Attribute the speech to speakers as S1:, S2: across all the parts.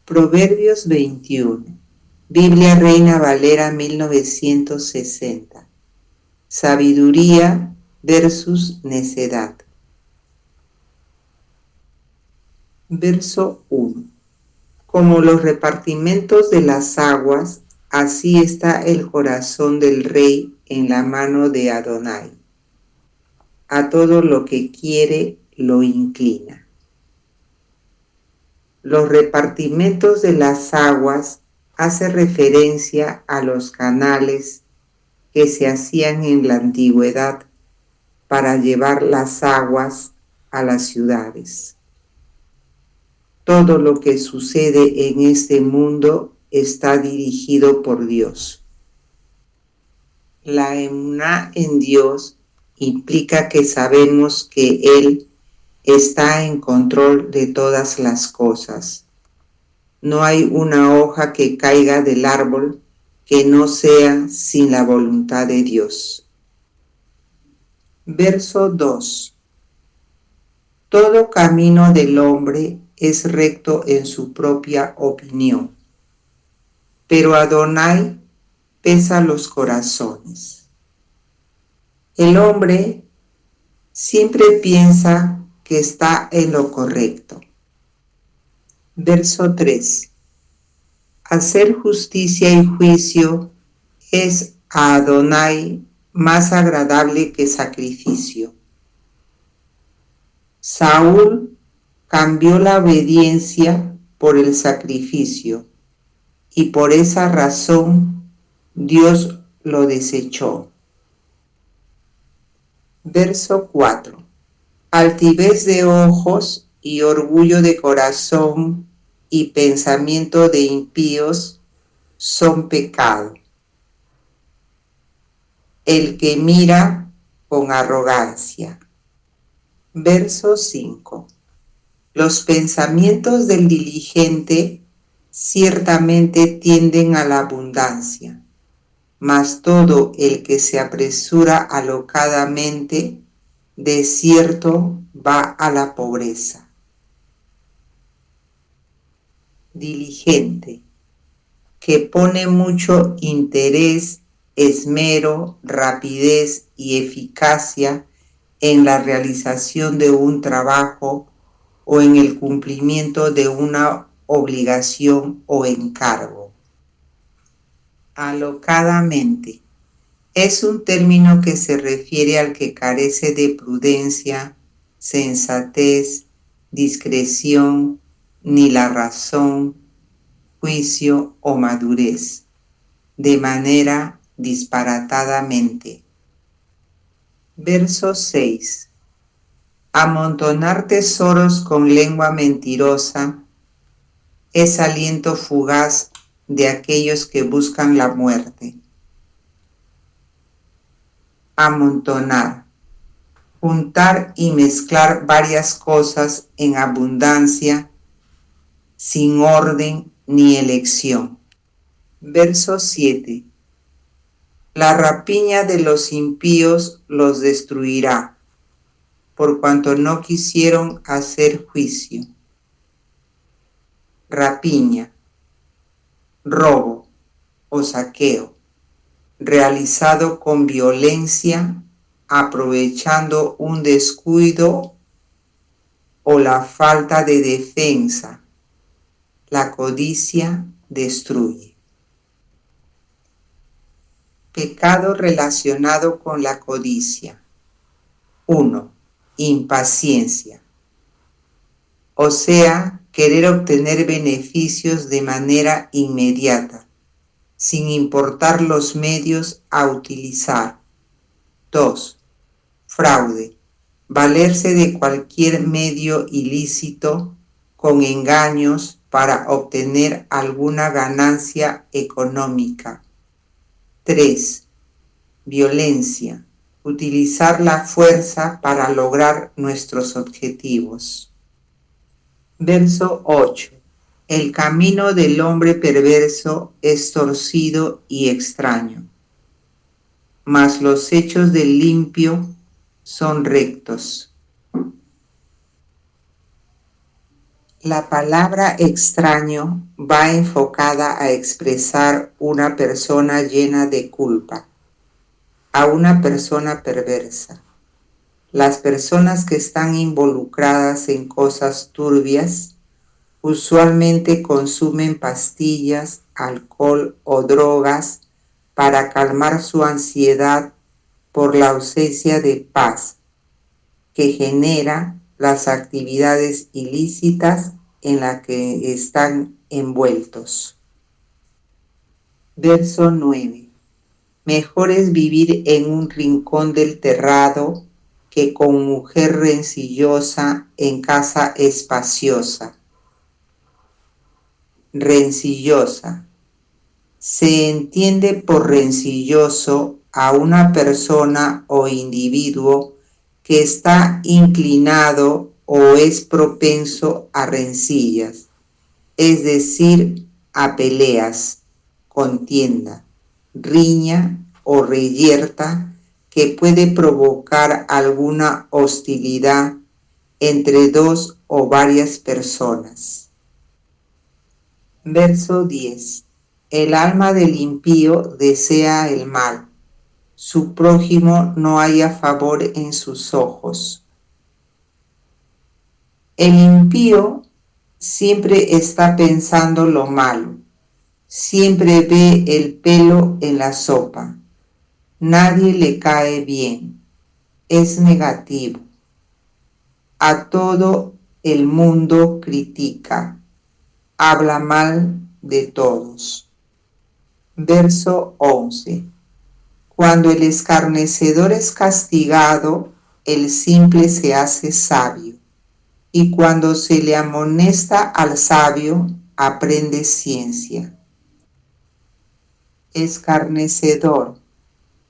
S1: Proverbios 21. Biblia Reina Valera 1960. Sabiduría versus necedad. Verso 1. Como los repartimentos de las aguas, así está el corazón del rey en la mano de Adonai. A todo lo que quiere lo inclina. Los repartimentos de las aguas hace referencia a los canales que se hacían en la antigüedad para llevar las aguas a las ciudades. Todo lo que sucede en este mundo está dirigido por Dios. La emuná en Dios implica que sabemos que Él está en control de todas las cosas. No hay una hoja que caiga del árbol que no sea sin la voluntad de Dios. Verso 2. Todo camino del hombre es recto en su propia opinión, pero Adonai pesa los corazones. El hombre siempre piensa que está en lo correcto. Verso 3. Hacer justicia y juicio es a Adonai más agradable que sacrificio. Saúl cambió la obediencia por el sacrificio y por esa razón Dios lo desechó. Verso 4. Altivez de ojos y orgullo de corazón y pensamiento de impíos son pecado. El que mira con arrogancia. Verso 5. Los pensamientos del diligente ciertamente tienden a la abundancia, mas todo el que se apresura alocadamente, de cierto va a la pobreza. Diligente, que pone mucho interés, esmero, rapidez y eficacia en la realización de un trabajo o en el cumplimiento de una obligación o encargo. Alocadamente es un término que se refiere al que carece de prudencia, sensatez, discreción, ni la razón, juicio o madurez, de manera disparatadamente. Verso 6. Amontonar tesoros con lengua mentirosa es aliento fugaz de aquellos que buscan la muerte. Amontonar, juntar y mezclar varias cosas en abundancia, sin orden ni elección. Verso 7. La rapiña de los impíos los destruirá, por cuanto no quisieron hacer juicio. Rapiña, robo o saqueo, realizado con violencia, aprovechando un descuido o la falta de defensa. La codicia destruye. Pecado relacionado con la codicia. 1. Impaciencia. O sea, querer obtener beneficios de manera inmediata, sin importar los medios a utilizar. 2. Fraude. Valerse de cualquier medio ilícito con engaños para obtener alguna ganancia económica. 3. Violencia. Utilizar la fuerza para lograr nuestros objetivos. Verso 8. El camino del hombre perverso es torcido y extraño, mas los hechos del limpio son rectos. La palabra extraño va enfocada a expresar una persona llena de culpa, a una persona perversa. Las personas que están involucradas en cosas turbias usualmente consumen pastillas, alcohol o drogas para calmar su ansiedad por la ausencia de paz que genera las actividades ilícitas en las que están envueltos. Verso 9. Mejor es vivir en un rincón del terrado que con mujer rencillosa en casa espaciosa. Rencillosa. Se entiende por rencilloso a una persona o individuo que está inclinado o es propenso a rencillas, es decir, a peleas, contienda, riña o reyerta que puede provocar alguna hostilidad entre dos o varias personas. Verso 10. El alma del impío desea el mal, su prójimo no halla favor en sus ojos. El impío siempre está pensando lo malo, siempre ve el pelo en la sopa, nadie le cae bien, es negativo, a todo el mundo critica, habla mal de todos. Verso 11. Cuando el escarnecedor es castigado, el simple se hace sabio, y cuando se le amonesta al sabio, aprende ciencia. Escarnecedor.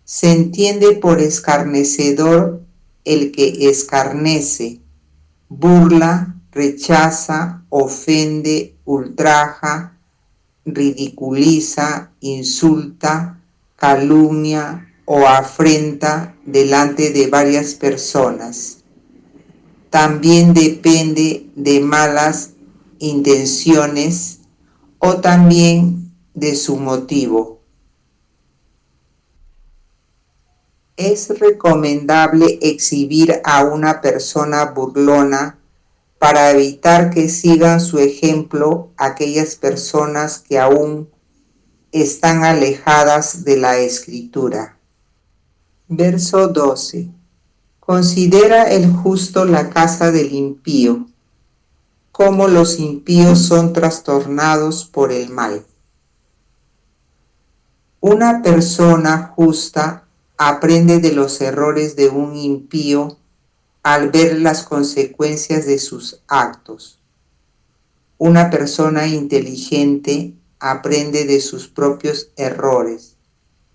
S1: Se entiende por escarnecedor el que escarnece, burla, rechaza, ofende, ultraja, ridiculiza, insulta, calumnia o afrenta delante de varias personas. También depende de malas intenciones o también de su motivo. Es recomendable exhibir a una persona burlona para evitar que sigan su ejemplo aquellas personas que aún están alejadas de la escritura. Verso 12. Considera el justo la casa del impío, cómo los impíos son trastornados por el mal. Una persona justa aprende de los errores de un impío al ver las consecuencias de sus actos. Una persona inteligente aprende de sus propios errores,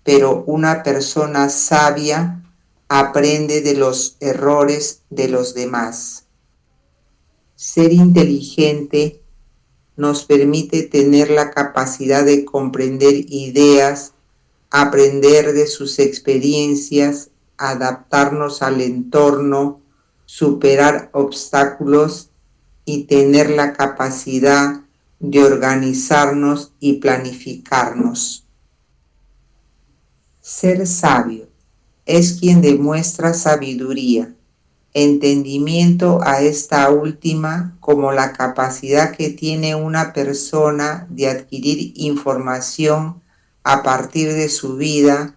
S1: pero una persona sabia aprende de los errores de los demás. Ser inteligente nos permite tener la capacidad de comprender ideas, aprender de sus experiencias, adaptarnos al entorno, superar obstáculos y tener la capacidad de organizarnos y planificarnos. Ser sabio es quien demuestra sabiduría, entendimiento a esta última como la capacidad que tiene una persona de adquirir información a partir de su vida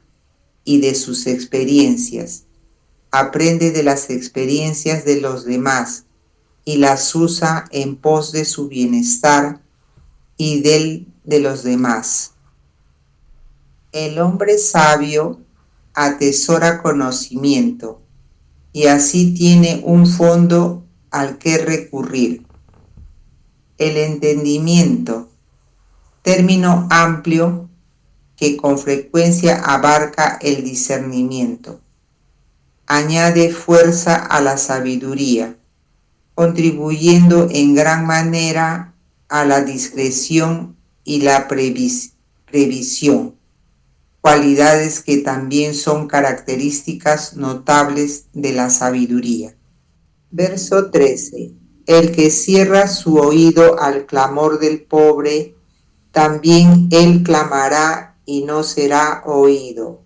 S1: y de sus experiencias. Aprende de las experiencias de los demás y las usa en pos de su bienestar y del de los demás. El hombre sabio atesora conocimiento y así tiene un fondo al que recurrir. El entendimiento, término amplio que con frecuencia abarca el discernimiento, añade fuerza a la sabiduría, contribuyendo en gran manera a la discreción y la previsión, cualidades que también son características notables de la sabiduría. Verso 13. El que cierra su oído al clamor del pobre, también él clamará y no será oído.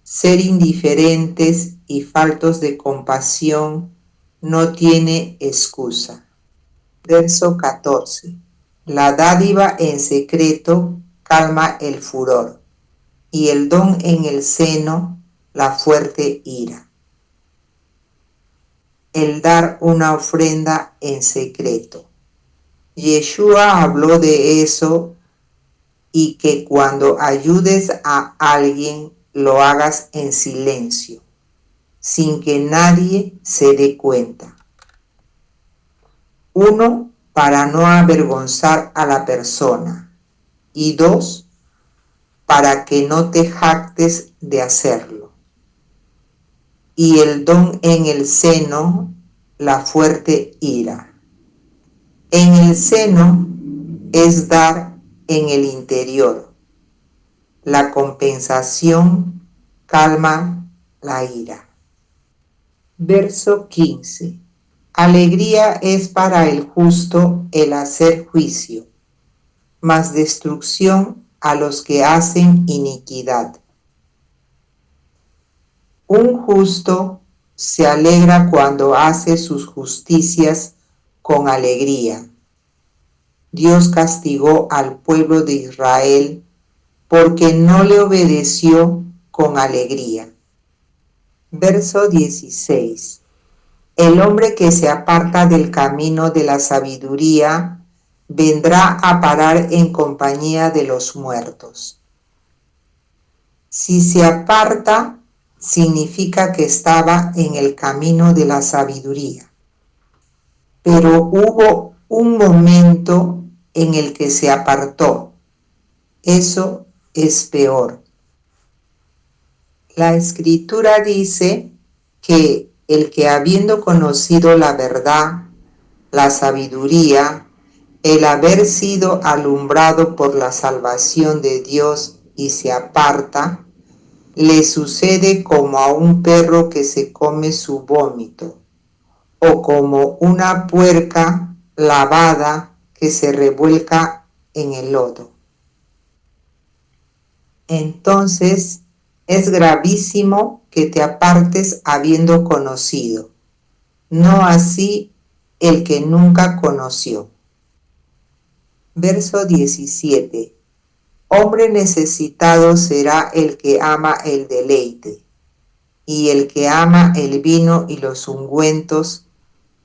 S1: Ser indiferentes y faltos de compasión no tiene excusa. Verso 14. La dádiva en secreto calma el furor, y el don en el seno la fuerte ira. El dar una ofrenda en secreto. Yeshua habló de eso y que cuando ayudes a alguien lo hagas en silencio, sin que nadie se dé cuenta. 1, para no avergonzar a la persona. Y 2, para que no te jactes de hacerlo. Y el don en el seno, la fuerte ira. En el seno es dar en el interior. La compensación calma la ira. Verso 15. Alegría es para el justo el hacer juicio, mas destrucción a los que hacen iniquidad. Un justo se alegra cuando hace sus justicias con alegría. Dios castigó al pueblo de Israel porque no le obedeció con alegría. Verso 16. El hombre que se aparta del camino de la sabiduría vendrá a parar en compañía de los muertos. Si se aparta, significa que estaba en el camino de la sabiduría. Pero hubo un momento en el que se apartó. Eso es peor. La Escritura dice que el que habiendo conocido la verdad, la sabiduría, el haber sido alumbrado por la salvación de Dios y se aparta, le sucede como a un perro que se come su vómito, o como una puerca lavada que se revuelca en el lodo. Entonces es gravísimo que te apartes habiendo conocido, no así el que nunca conoció. Verso 17. Hombre necesitado será el que ama el deleite, y el que ama el vino y los ungüentos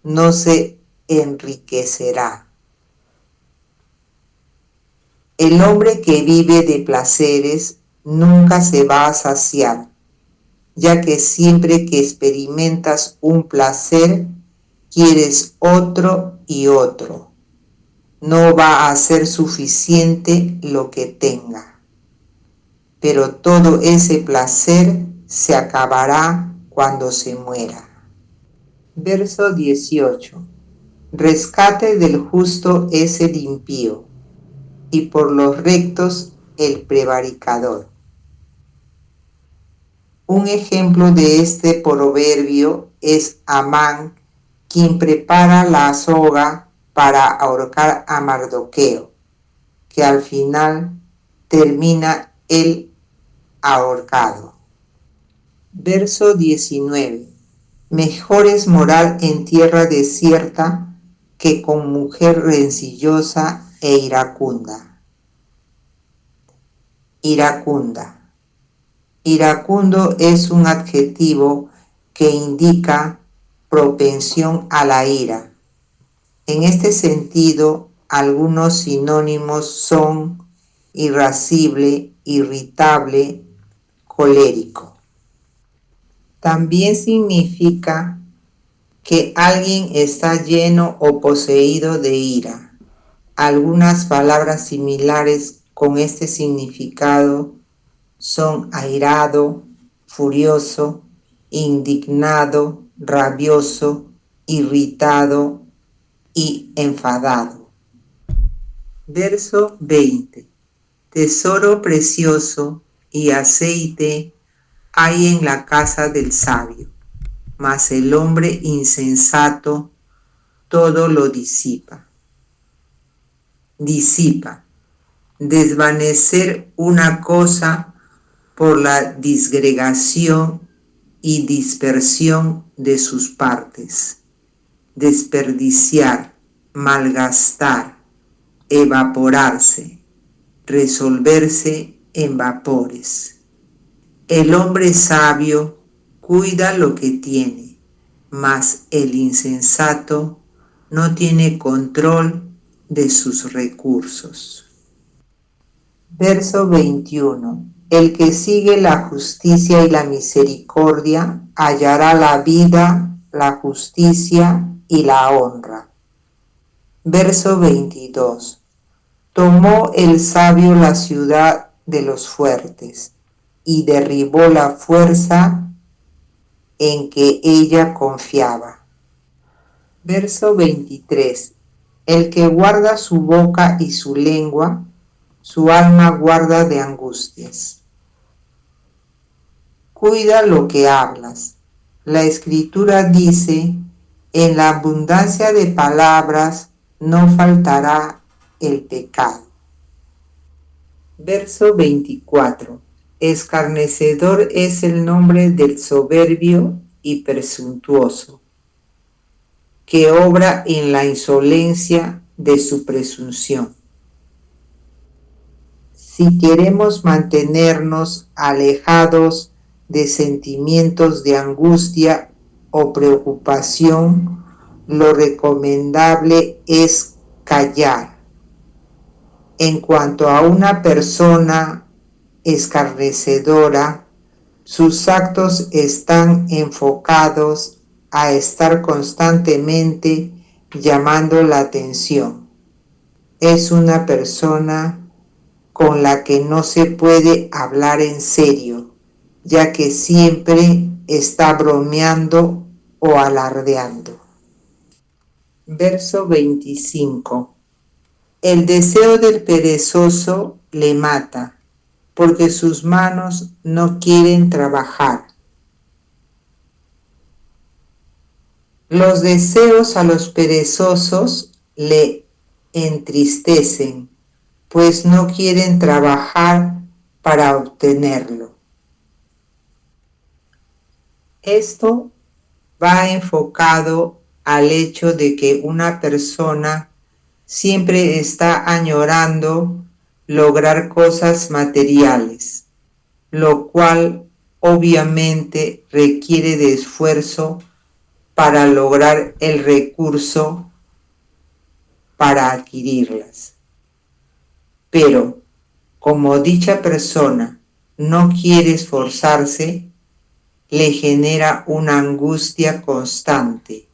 S1: no se enriquecerá. El hombre que vive de placeres nunca se va a saciar, ya que siempre que experimentas un placer, quieres otro y otro. No va a ser suficiente lo que tenga, pero todo ese placer se acabará cuando se muera. Verso 18. Rescate del justo es el impío, y por los rectos el prevaricador. Un ejemplo de este proverbio es Amán, quien prepara la soga para ahorcar a Mardoqueo, que al final termina él ahorcado. Verso 19. Mejor es morar en tierra desierta que con mujer rencillosa e iracunda. Iracunda. Iracundo es un adjetivo que indica propensión a la ira. En este sentido, algunos sinónimos son irascible, irritable, colérico. También significa que alguien está lleno o poseído de ira. Algunas palabras similares con este significado son airado, furioso, indignado, rabioso, irritado y enfadado. Verso 20. Tesoro precioso y aceite hay en la casa del sabio, mas el hombre insensato todo lo disipa. Disipa, desvanecer una cosa por la disgregación y dispersión de sus partes, desperdiciar, malgastar, evaporarse, resolverse en vapores. El hombre sabio cuida lo que tiene, mas el insensato no tiene control de sus recursos. Verso 21. El que sigue la justicia y la misericordia hallará la vida, la justicia y la honra. Verso 22. Tomó el sabio la ciudad de los fuertes y derribó la fuerza en que ella confiaba. Verso 23. El que guarda su boca y su lengua, su alma guarda de angustias. Cuida lo que hablas. La Escritura dice, en la abundancia de palabras no faltará el pecado. Verso 24. Escarnecedor es el nombre del soberbio y presuntuoso, que obra en la insolencia de su presunción. Si queremos mantenernos alejados de sentimientos de angustia o preocupación, lo recomendable es callar. En cuanto a una persona escarnecedora, sus actos están enfocados a estar constantemente llamando la atención. Es una persona con la que no se puede hablar en serio, ya que siempre está bromeando o alardeando. Verso 25. El deseo del perezoso le mata, porque sus manos no quieren trabajar. Los deseos a los perezosos le entristecen, pues no quieren trabajar para obtenerlo. Esto va enfocado al hecho de que una persona siempre está añorando lograr cosas materiales, lo cual obviamente requiere de esfuerzo para lograr el recurso para adquirirlas. Pero como dicha persona no quiere esforzarse, le genera una angustia constante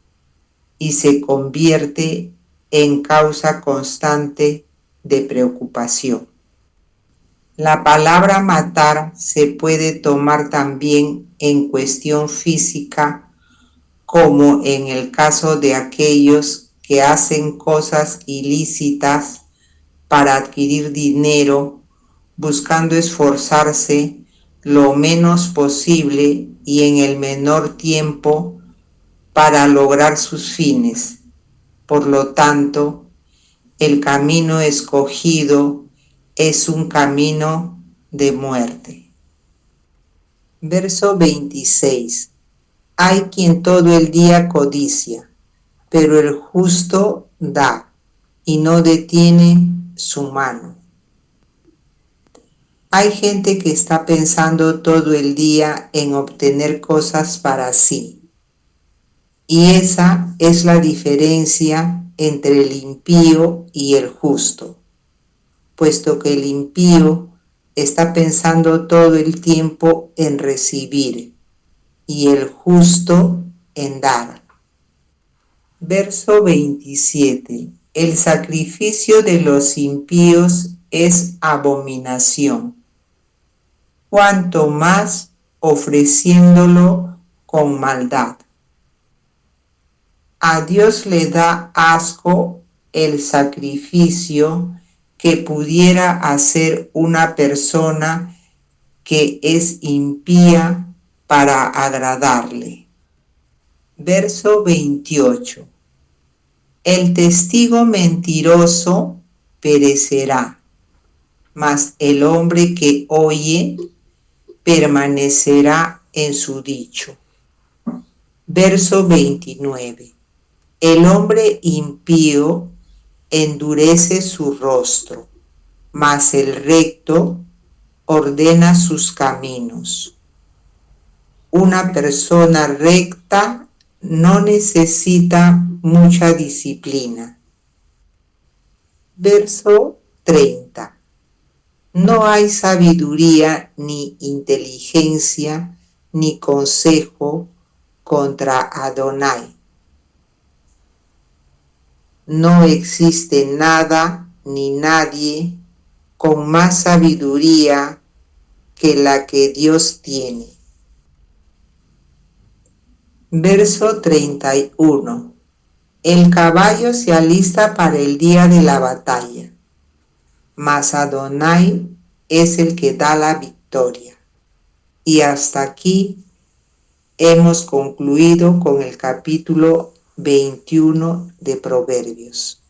S1: y se convierte en causa constante de preocupación. La palabra matar se puede tomar también en cuestión física, como en el caso de aquellos que hacen cosas ilícitas para adquirir dinero, buscando esforzarse lo menos posible y en el menor tiempo para lograr sus fines. Por lo tanto, el camino escogido es un camino de muerte. Verso 26. Hay quien todo el día codicia, pero el justo da y no detiene su mano. Hay gente que está pensando todo el día en obtener cosas para sí. Y esa es la diferencia entre el impío y el justo, puesto que el impío está pensando todo el tiempo en recibir y el justo en dar. Verso 27. El sacrificio de los impíos es abominación, cuanto más ofreciéndolo con maldad. A Dios le da asco el sacrificio que pudiera hacer una persona que es impía para agradarle. Verso 28. El testigo mentiroso perecerá, mas el hombre que oye permanecerá en su dicho. Verso 29. El hombre impío endurece su rostro, mas el recto ordena sus caminos. Una persona recta no necesita mucha disciplina. Verso 30. No hay sabiduría ni inteligencia ni consejo contra Adonai. No existe nada ni nadie con más sabiduría que la que Dios tiene. Verso 31. El caballo se alista para el día de la batalla, mas Adonai es el que da la victoria. Y hasta aquí hemos concluido con el capítulo 21 de Proverbios.